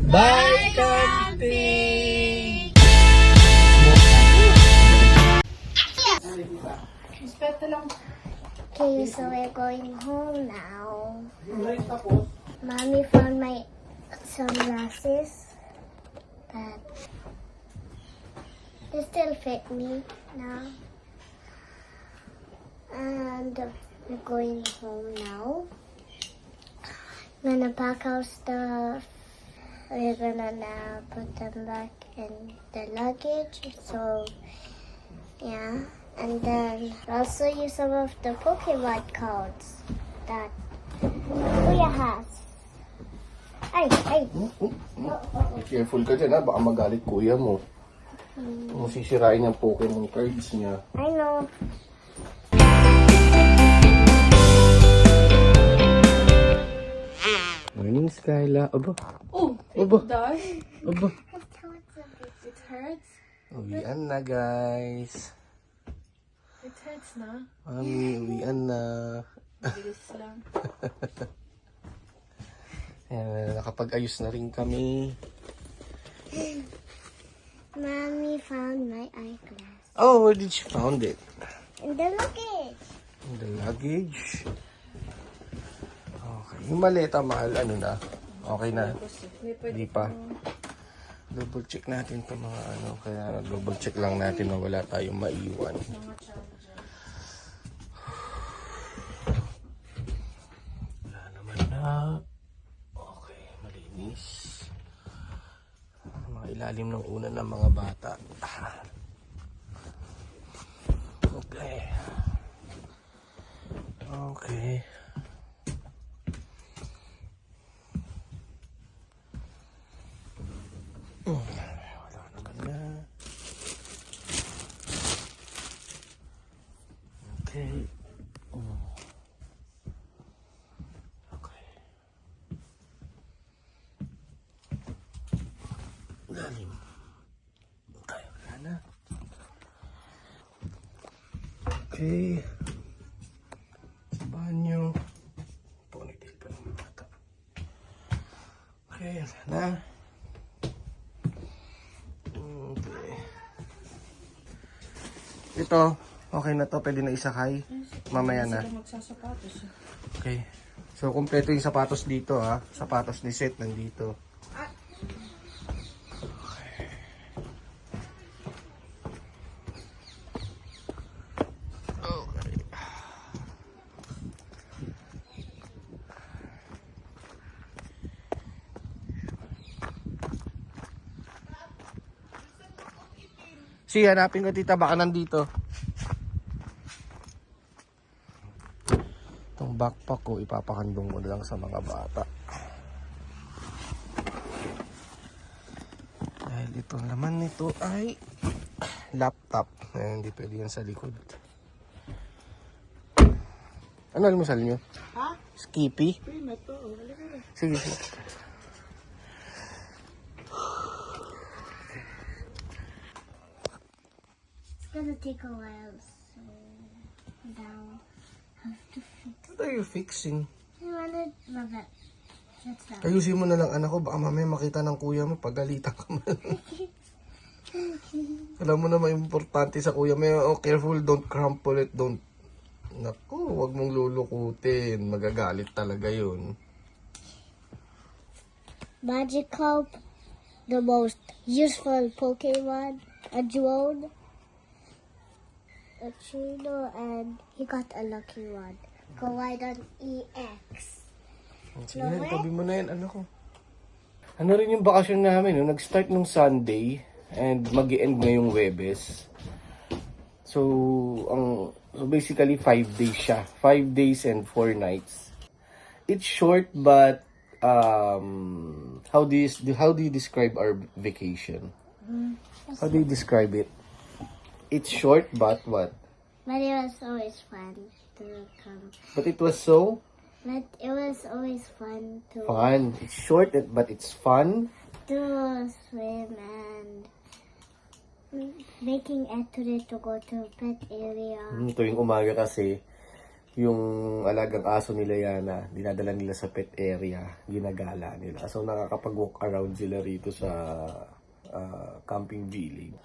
Bye, camping! Okay, so we're going home now. Mommy found my sunglasses, but they still fit me now. And we're going home now. Gonna pack our stuff. We're gonna now put them back in the luggage. So, yeah. And then also use some of the Pokemon cards that Kuya has. Ay! Careful ka dyan ha, baka magalit kuya mo. Kung sisirain yung Pokemon cards niya. I know. Morning, Skyla. Aba, Oh, Aba. it does. aba. It hurts. Uwian na, guys. It hurts na. Mami, uwian na. Bilis lang. Ayan, nakapag-ayos na rin kami. Mommy found my eyeglass Oh, where did she found it? in the luggage. In the luggage. Okay. Yung maleta, mahal, ano na? Okay na? Hindi pa. Double check natin itong mga ano. Kaya double check lang natin na wala tayong maiwan. Wala naman na. Okay, malinis. Mga ilalim ng unan ng mga bata. Okay. Okay. Wala naman na. Okay. Okay. Lalim. Okay, wala na. Okay. Banyo. Ponytail pa ng bata. Okay, wala na. Okay. Ito, okay na to. Pwede na isakay. Mamaya na. Magsasapatos. Okay. So, kompleto yung sapatos dito, ha. Sapatos ni Seth nandito. Okay. Si, hanapin ko tita, baka nandito. Itong backpack ko, ipapakandong ko na lang sa mga bata. Dahil ito naman nito ay laptop. Hindi pwede yan sa likod. Ano almusal nyo? Ha? Skippy? Prima to. Sige, sige. It's gonna take a while, so now I have to fix. What are you fixing? I wanted love it. That's that. Ayusin mo na lang anak ko, baka mamaya makita ng kuya mo, pagalitan ka man. Alam mo naman importante sa kuya mo, oh, careful, don't crumple it, don't. Naku, wag mong lulukutin, magagalit talaga yun. Magikarp, the most useful Pokemon, a Juon, a Chino, and he got a lucky one. Kowaidon EX. Sige na, tabi mo na yan, ano ko. Ano rin yung bakasyon namin, no? Nag-start nung Sunday, and mag-i-end ngayong Webes. So basically 5 days siya. 5 days and 4 nights. It's short, but how do you describe our vacation? How do you describe it? It's short, but what? But it was always fun to come. But it was so But it was always fun to fun. It's short, but it's fun. swim and making Etore to go to pet area. Tuwing umaga kasi, yung alagang aso nila Yana, dinadala nila sa pet area, ginagala nila. So nakakapag-walk around sila rito sa camping village.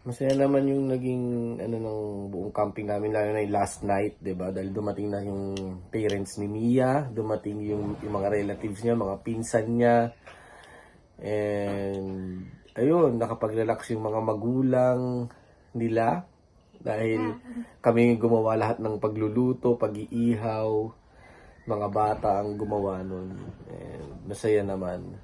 Masaya naman yung naging ng buong camping namin, lalo na yung last night, 'di ba? Dahil dumating na yung parents ni Mia, dumating yung mga relatives niya, mga pinsan niya. And ayun, nakapag-relax yung mga magulang nila dahil kami gumawa lahat ng pagluluto, pag-iihaw, mga bata ang gumawa nun. And masaya naman.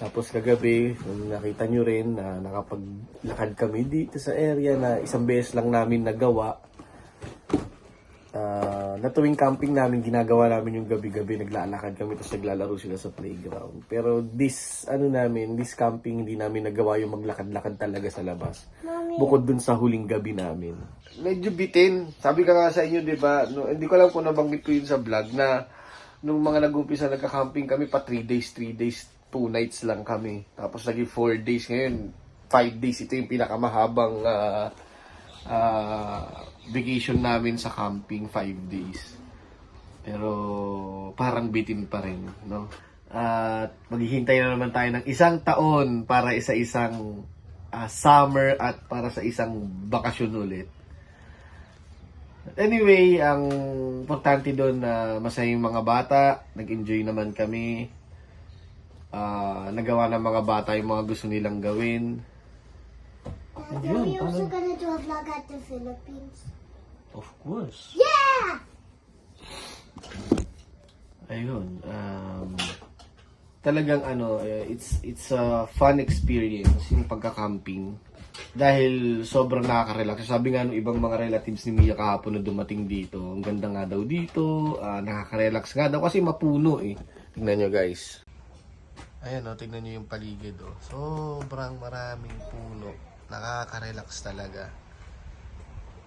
Tapos kagabi, nakita nyo rin na nakapaglakad kami dito sa area na isang beses lang namin nagawa. Na tuwing camping namin, ginagawa namin yung gabi-gabi, naglalakad kami tapos naglalaro sila sa playground. Pero this camping, hindi namin nagawa yung maglakad-lakad talaga sa labas. Bukod dun sa huling gabi namin. Medyo bitin. Sabi ka nga sa inyo, di ba? No, hindi ko alam kung nabanggit ko yun sa vlog na nung mga nag-umpisa nagka-camping kami pa 3 days, 2 nights lang kami. Tapos naging 4 days ngayon, 5 days. Ito yung pinakamahabang vacation namin sa camping, 5 days. Pero parang bitin pa rin, no? At maghihintay na naman tayo ng 1 taon para isa-isang summer at para sa isang bakasyon ulit. Anyway, ang importante doon na masaya yung mga bata, nag-enjoy naman kami. Nagawa ng mga bata yung mga gusto nilang gawin. Dad, are we also gonna do a vlog at the Philippines? Of course. Yeah! Ayun. Talagang it's a fun experience yung pagka-camping. Dahil sobrang nakaka-relax. Sabi nga nung ibang mga relatives ni Mia kahapon na dumating dito, ang ganda nga daw dito, nakaka-relax nga daw kasi mapuno eh. Tingnan nyo guys. Ayan o, tingnan nyo yung paligid o. Sobrang maraming puno. Nakaka-relax talaga.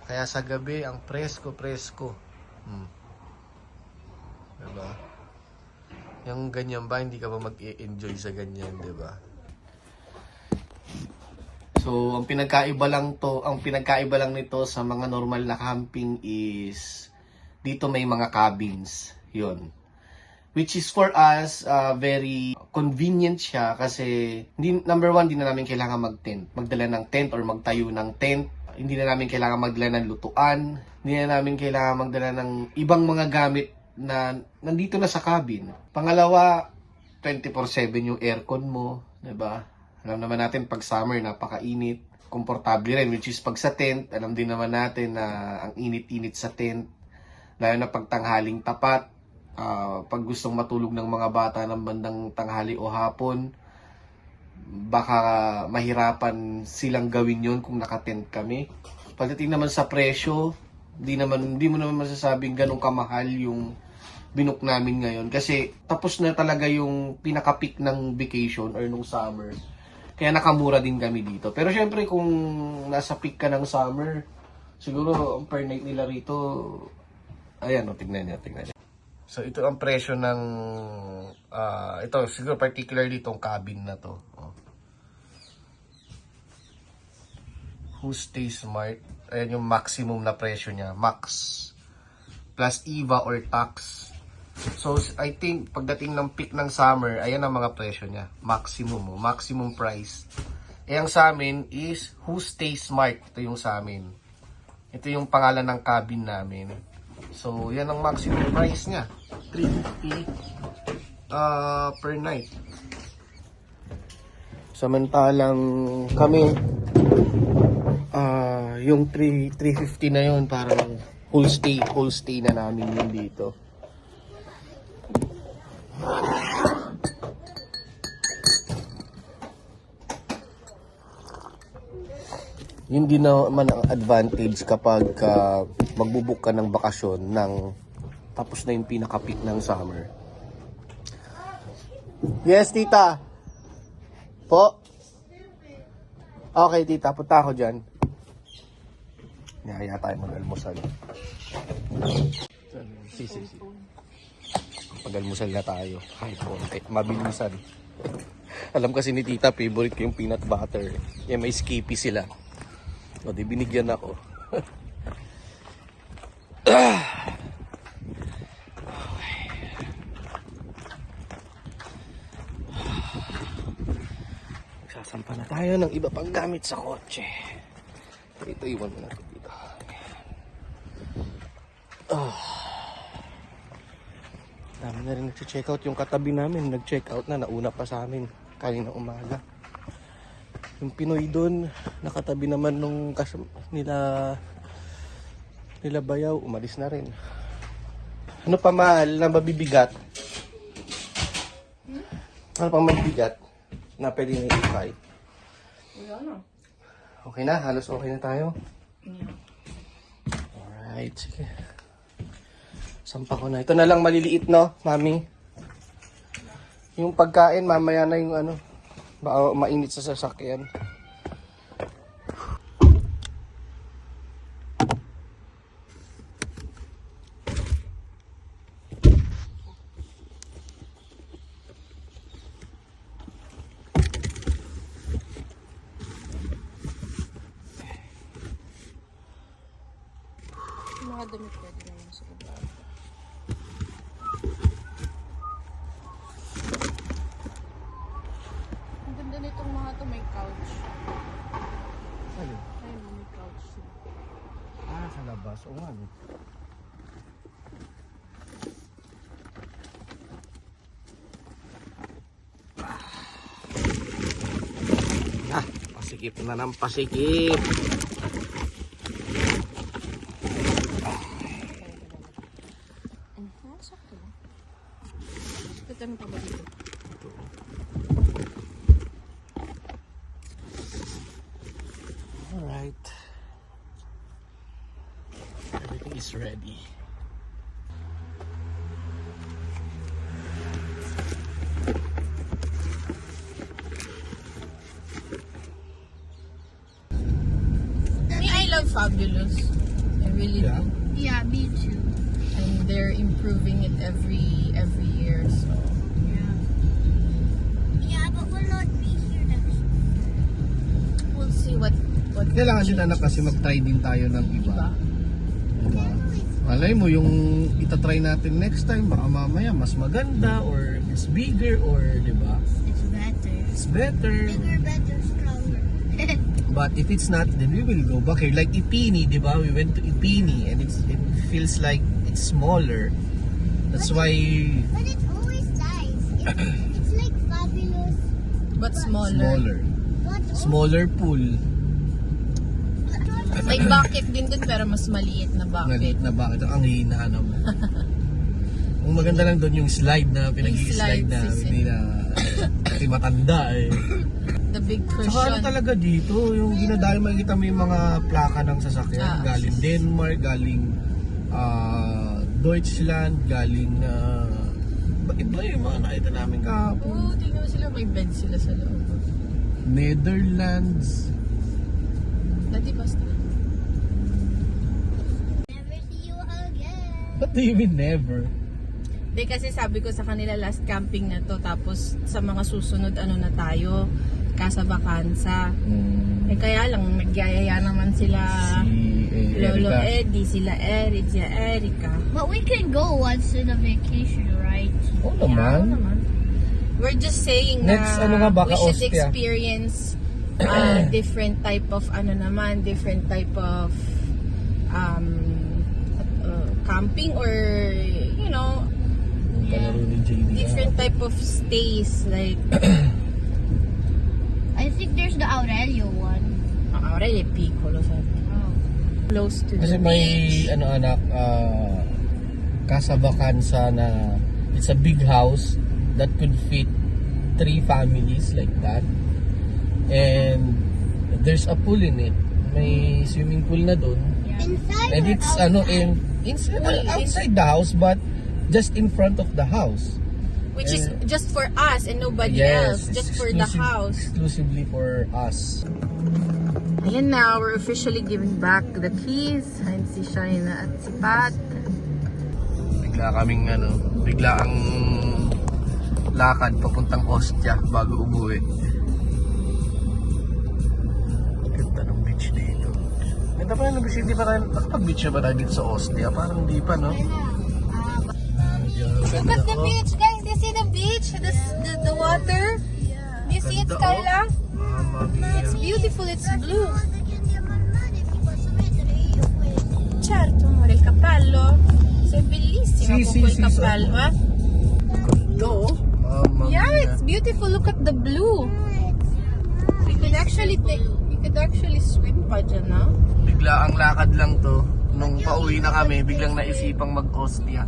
Kaya sa gabi, ang presko-presko. Diba? Yung ganyan ba, hindi ka ba mag-enjoy sa ganyan, diba? So, ang pinagkaiba lang nito sa mga normal na camping is dito may mga cabins. 'Yon. Which is for us very convenient siya kasi number one, hindi na namin kailangan magdala ng tent or magtayo ng tent. Hindi na namin kailangan magdala ng lutuan. Hindi na namin kailangan magdala ng ibang mga gamit na nandito na sa cabin. Pangalawa, 24/7 yung aircon mo, 'di ba? Alam naman natin pag summer napakainit, komportable rin, which is pag sa tent, alam din naman natin na ang init-init sa tent, lalo na pag tanghaling tapat, pag gustong matulog ng mga bata ng bandang tanghali o hapon, baka mahirapan silang gawin yon kung nakatent kami. Pagdating naman sa presyo, hindi mo naman masasabing ganun kamahal yung binook namin ngayon kasi tapos na talaga yung pinaka-peak ng vacation or nung summer. Kaya nakamura din kami dito. Pero syempre kung nasa peak ka ng summer, siguro ang per night nila rito, ayan o, tignan niya. So ito ang presyo ng, ito siguro particularly itong cabin na to. Who Stay Smart, ayan yung maximum na presyo niya, max. Plus IVA or tax. So, I think, pagdating ng peak ng summer, ayan ang mga presyo niya. Maximum price. Eh, ang sa amin is Who Stay Smart. Ito yung sa amin. Ito yung pangalan ng cabin namin. So, yan ang maximum price niya. $350 per night. Samantalang kami, yung $350 na yun, parang whole stay na namin yun dito. Yun din naman ang advantage kapag magbubuk ka ng bakasyon tapos na yung pinaka-peak ng summer. Yes, tita. Po? Okay, tita. Punta ako dyan. Nihaya tayo mag-almusal. Si. Pag-almusal na tayo. Kahit konti. Mabilisan. Alam kasi ni tita, favorite ko yung peanut butter. Yan, may skippy sila. O, di binigyan ako. Sasampa na tayo ng iba pang gamit sa kotse. Ito, iwan mo na ito dito. Dami na rin nag-check out. Yung katabi namin, nag-check out na. Nauna pa sa amin kanina umaga. Yung Pinoy doon, nakatabi naman nung nila Bayaw, umalis na rin. Ano pa mahal na mabibigat? Ano pang mabibigat na pwede na i-try? Wala na. Okay na? Halos okay na tayo? Yeah. Alright, sige. Sampa ko na. Ito na lang maliliit, no, mami? Yung pagkain, mamaya na yung ano. Baka mainit sa sasakyan. Mga damit pwede naman sa baba. Ang ganda nitong mga to, may couch. Ayun. Ayun, may couch sila. Sa labas. O nga, no? Pasikip na ng pasikip. Sakto lang. Tatanong pa ba dito? Alright. Everything is ready. I love Fabulous. I really Yeah. do. Yeah, me too. And they're improving it every year, so Yeah. Yeah, but we'll not be here next week. we'll see what Kailangan din anak kasi mag-try din tayo ng iba. Diba? Malay mo yung itatry natin next time, baka mamaya mas maganda or it's bigger or diba? It's better. It's better. Bigger, better, stronger. But if it's not, then we will go back here. Like Ipini, diba? We went to Ipini and it feels like it's smaller. That's why But it's always nice. It's like Fabulous. but smaller. What? Smaller pool. May bucket din dun pero mas maliit na bucket. Maliit na bakit? Ang hihinahan mo. Ang maganda lang doon yung slide na pinag-i-slide slide na system. hindi na kasi matanda eh. The big Saka ano cushion. talaga dito, yung ginadayo makikita mo yung mga plaka ng sasakyan. Galing Denmark, galing Deutschland, galing iba yung mga nakita namin kahapon. Oo, tingnan mo sila. May bed sila sa loob. Netherlands. Dati basta. Never see you again. What do you mean never? Di kasi sabi ko sa kanila last camping na to. Tapos sa mga susunod ano na tayo. Casa Vacanza. Eh kaya lang nagyayaya naman sila. Si Lolo Erica. Eddie, sila Eric, si Erica. But we can go once in a vacation, right? Oo Yeah, naman. naman. We're just saying Next, na ano nga, baka we should Ostia. experience different type of different type of camping or you know, Yung palaro ni JD. different type of stays like I think there's the Aurelio one. already Piccolo sa close to Kasi the may beach. ano anak Casa Vacanza na it's a big house that could fit 3 families like that. And there's a pool in it. May swimming pool na doon. Inside And or it's outside? outside the house but just in front of the house. Which is just for us and nobody else, it's just for the house. Exclusively for us. Ayan na, we're officially giving back the keys. And si Shaina at si Pat. Bigla ang lakad papuntang Ostia bago umuwi. Ganda ng beach dito. Ganda pa ng beach, hindi pa tayo, nakapag-beach na ba tayo dito sa Ostia? Parang hindi pa, no? Look at the beach, guys. Do you see the beach? The water? Do you see it, Ganda, Skyla? oh. Mamma mia. It's beautiful, it's blue. Certo, amore, il cappello. Sei bellissima Sì, con sì, quel sì, cappello, eh. Ganda oh. Mamma Yeah, mia. it's beautiful. Look at the blue. You could actually swim pa dyan, no? Bigla ang lakad lang to. Nung pauwi na kami, biglang naisipang mag-Ostia.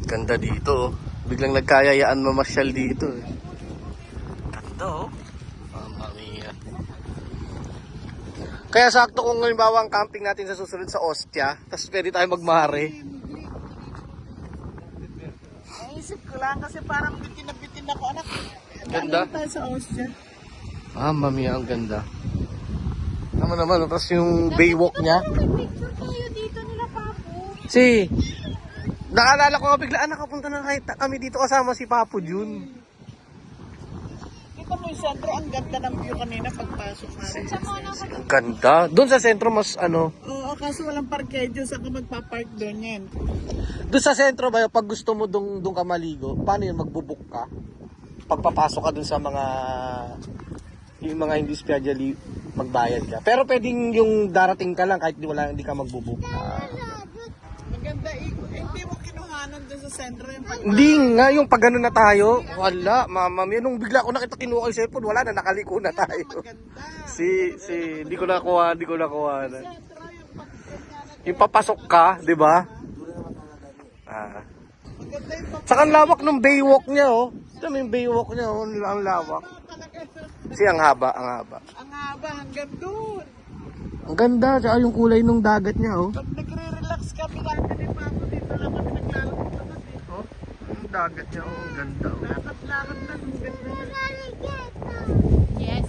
Ganda dito oh. Biglang nagkayayaan mamasyal dito eh. Ganda oh. Mamma mia. Kaya sakto kung halimbawa ang camping natin sa susunod sa Ostia, tapos pwede tayo magmare. Naisip ko lang kasi parang bitin na bitin ako, anak. Ganda. Tayo sa Austria. Mamma mia, ang ganda. Tama naman, tapos yung baywalk niya. Picture tayo dito nila, Papo. Si, nakaalala ko nga biglaan nakapunta na kami dito kasama si Papo Jun. Kita mo yung sentro, ang ganda ng view kanina pagpasok natin. Ang ganda. Doon sa sentro mas ano. Oo, kaso walang parkedyo, saan ka magpapark doon yan? Doon sa sentro ba, pag gusto mo doon ka maligo, paano yun, magbubook ka? Pagpapasok ka doon sa mga, yung mga hindi specially magbayad ka. Pero pwedeng yung darating ka lang kahit hindi ka magbubook. Maganda, hindi mo kinuhanan doon sa sentro yung pagpasok. Hindi nga, yung pag gano'n na tayo, wala, mama mia, nung bigla ko nakita kinuha yung cellphone, wala na, nakaliko na tayo. Maganda. Hindi ko nakuha na. Yung papasok ka, di ba? Ah. Maganda yung pagpasok. Saka ang lawak ng baywalk niya, oh. Alam mo yung baywalk niya, oh, ang lawak. Kasi ang haba. Ang haba hanggang doon. Ang ganda, tsaka yung kulay ng dagat niya, oh. Pag nagre-relax kami lang ni Papo, dito lang kami naglalakad. Oh, yung dagat niya, oh, ang ganda, oh. Lakad-lakad na, ang ganda. Yes.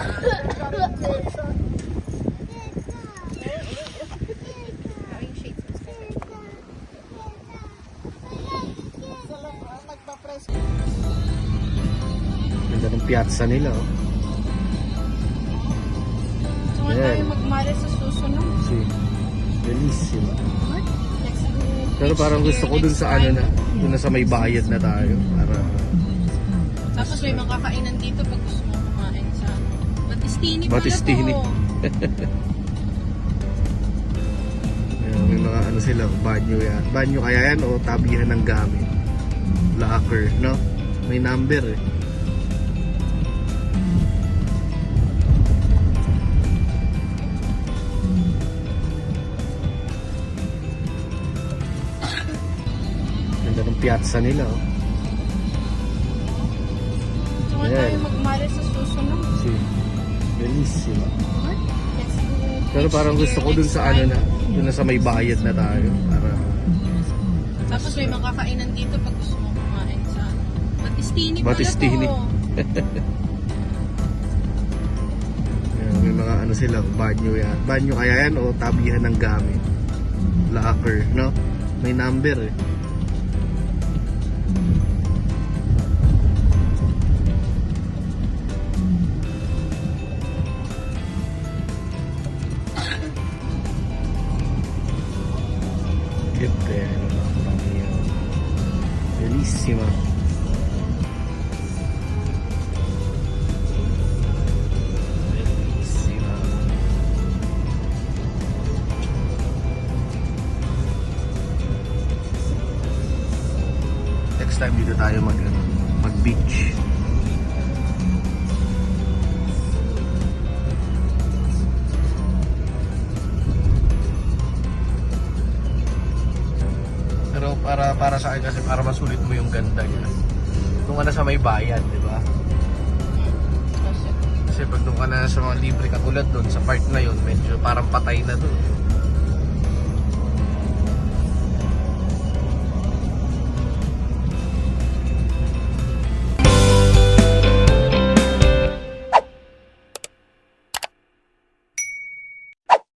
Magpa-press. Ganda ng piazza nila, oh. So, Yeah. tayo magmare sa susunod. Si, bellissima. Let's do Pero parang gusto ko dun sa ano na, dun na sa may bayad na tayo. Para, Tapos may mga kakainan dito pag gusto mo kumain sa Batistini pala Batistini. to. may mga ano sila, banyo yan. Banyo kaya yan, o tabihan ng gamit. Locker, no? May number eh. Ganda ng piazza nila, oh. So, Yeah. tayo magmare sa susunod. Si, bellissima. Let's do Pero parang gusto ko dun sa ano na, dun na sa may bayad na tayo. Para, Tapos may mga kakainan dito pag gusto mo kumain sa Batistini pala Batistini. to. may mga ano sila, banyo yan. Banyo kaya yan, o tabihan ng gamit. Locker, no? May number eh. Che bello, mamma mia. Bellissima. Bellissima. Next time dito tayo mag-beach. Pero para sa akin kasi para masulit mo yung ganda niya. Doon ka na sa may bayan, di ba? Kasi pag doon ka na sa mga libre katulad doon, sa part na yun, medyo parang patay na doon.